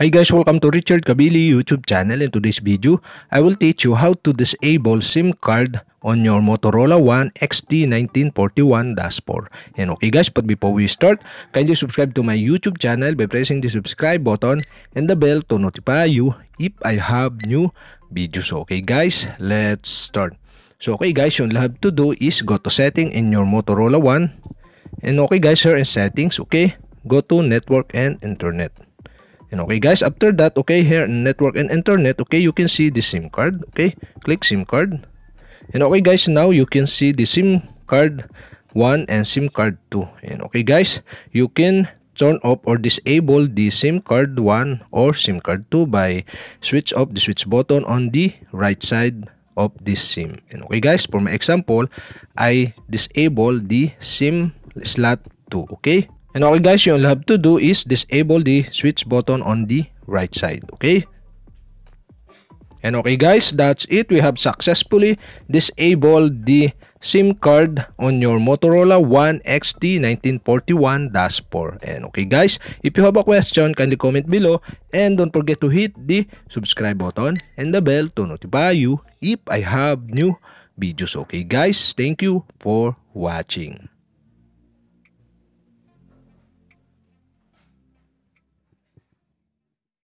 Hi guys, welcome to Richard Kabili YouTube channel. In today's video, I will teach you how to disable SIM card on your Motorola One XT1941-4. And okay guys, but before we start, kindly subscribe to my YouTube channel by pressing the subscribe button and the bell to notify you if I have new videos. Okay guys, let's start. So okay guys, you have to do is go to setting in your Motorola One. And okay guys, here in settings, okay, go to network and internet. And okay guys, after that, okay, here in network and internet, okay, you can see the SIM card. Okay, click SIM card. And okay guys, now you can see the SIM card 1 and SIM card 2. And okay guys, you can turn off or disable the SIM card 1 or SIM card 2 by switch off the switch button on the right side of this SIM. And okay guys, for my example, I disable the SIM slot 2. Okay. And okay guys, you all have to do is disable the switch button on the right side, okay? And okay guys, that's it. We have successfully disabled the SIM card on your Motorola One XT1941-4. And okay guys, if you have a question, kindly comment below. And don't forget to hit the subscribe button and the bell to notify you if I have new videos. Okay guys, thank you for watching.